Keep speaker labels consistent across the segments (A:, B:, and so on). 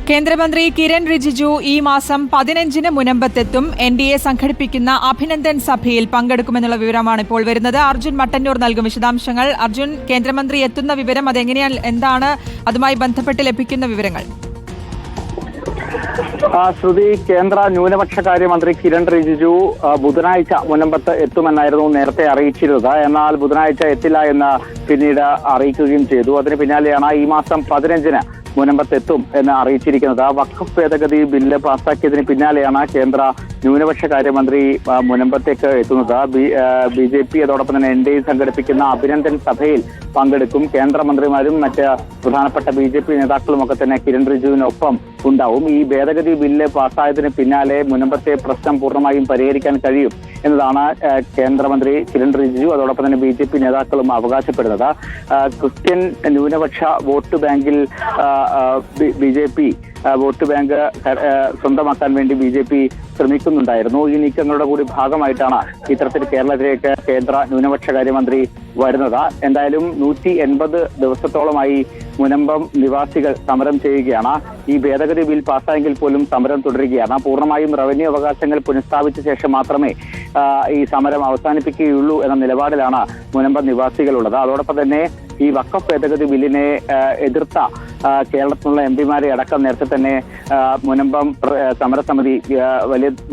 A: കേന്ദ്രമന്ത്രി കിരൺ റിജിജു ഈ മാസം 15-ന് മുനമ്പത്തെത്തും. NDA സംഘടിപ്പിക്കുന്ന അഭിനന്ദൻ സഭയിൽ പങ്കെടുക്കുമെന്നുള്ള വിവരമാണ് ഇപ്പോൾ വരുന്നത്. അർജുൻ മട്ടന്നൂർ നൽകും വിശദാംശങ്ങൾ. അർജുൻ, കേന്ദ്രമന്ത്രി എത്തുന്ന വിവരം അതെങ്ങനെയാണ്, എന്താണ് അതുമായി ബന്ധപ്പെട്ട് ലഭിക്കുന്ന വിവരങ്ങൾ?
B: ശ്രുതി, കേന്ദ്ര ന്യൂനപക്ഷകാര്യമന്ത്രി കിരൺ റിജിജു ബുധനാഴ്ച മുനമ്പത്ത് എത്തുമെന്നായിരുന്നു നേരത്തെ അറിയിച്ചിരുന്നത്. എന്നാൽ ബുധനാഴ്ച എത്തില്ല എന്ന് പിന്നീട് അറിയിക്കുകയും ചെയ്തു. അതിന് പിന്നാലെയാണ് ഈ മാസം 15-ന് മുനമ്പത്തെത്തും എന്ന് അറിയിച്ചിരിക്കുന്നത്. വഖഫ് ഭേദഗതി ബില്ല് പാസാക്കിയതിന് പിന്നാലെയാണ് കേന്ദ്ര ന്യൂനപക്ഷകാര്യമന്ത്രി മുനമ്പത്തേക്ക് എത്തുന്നത്. BJP അതോടൊപ്പം തന്നെ NDA സംഘടിപ്പിക്കുന്ന അഭിനന്ദൻ സഭയിൽ പങ്കെടുക്കും. കേന്ദ്രമന്ത്രിമാരും മറ്റ് പ്രധാനപ്പെട്ട BJP നേതാക്കളും ഒക്കെ തന്നെ കിരൺ റിജിജുവിനൊപ്പം ഉണ്ടാവും. ഈ ഭേദഗതി ബില്ല് പാസ്സായതിന് പിന്നാലെ മുനമ്പത്തെ പ്രശ്നം പൂർണ്ണമായും പരിഹരിക്കാൻ കഴിയും എന്നതാണ് കേന്ദ്രമന്ത്രി കിരൺ റിജിജു അതോടൊപ്പം തന്നെ BJP നേതാക്കളും അവകാശപ്പെടുന്നത്. ക്രിസ്ത്യൻ ന്യൂനപക്ഷ വോട്ട് ബാങ്കിൽ BJP വോട്ട് ബാങ്ക് സ്വന്തമാക്കാൻ വേണ്ടി BJP ശ്രമിക്കുന്നുണ്ടായിരുന്നു. ഈ നീക്കങ്ങളുടെ കൂടി ഭാഗമായിട്ടാണ് ഇത്തരത്തിൽ കേരളത്തിലേക്ക് കേന്ദ്ര ന്യൂനപക്ഷകാര്യമന്ത്രി വരുന്നത്. എന്തായാലും 180 ദിവസത്തോളമായി മുനമ്പം നിവാസികൾ സമരം ചെയ്യുകയാണ്. ഈ ഭേദഗതി ബിൽ പാസ്സായെങ്കിൽ പോലും സമരം തുടരുകയാണ്. പൂർണ്ണമായും റവന്യൂ അവകാശങ്ങൾ പുനഃസ്ഥാപിച്ച ശേഷം മാത്രമേ ഈ സമരം അവസാനിപ്പിക്കുകയുള്ളൂ എന്ന നിലപാടിലാണ് മുനമ്പം നിവാസികളുള്ളത്. അതോടൊപ്പം തന്നെ ഈ വഖഫ് ഭേദഗതി ബില്ലിനെ എതിർത്ത കേരളത്തിലുള്ള MP-മാരെ അടക്കം നേരത്തെ തന്നെ മുനമ്പം സമരസമിതി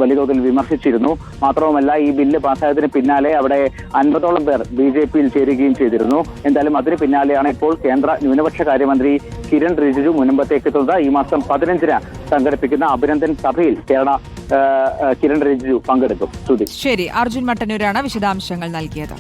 B: വലിയ തോതിൽ വിമർശിച്ചിരുന്നു. മാത്രവുമല്ല, ഈ ബില്ല് പാസ്സായതിന് പിന്നാലെ അവിടെ 50ഓളം പേർ BJP-യിൽ ചേരുകയും ചെയ്തിരുന്നു. എന്തായാലും അതിന് പിന്നാലെയാണ് ഇപ്പോൾ കേന്ദ്ര ന്യൂനപക്ഷകാര്യമന്ത്രി കിരൺ റിജിജു മുനമ്പത്തേക്ക് എത്തുന്നത്. ഈ മാസം 15-ന് സംഘടിപ്പിക്കുന്ന അഭിനന്ദൻ സഭയിൽ കിരൺ റിജിജു പങ്കെടുക്കും.
A: ശരി, അർജുൻ മട്ടന്നൂരാണ് വിശദാംശങ്ങൾ നൽകിയത്.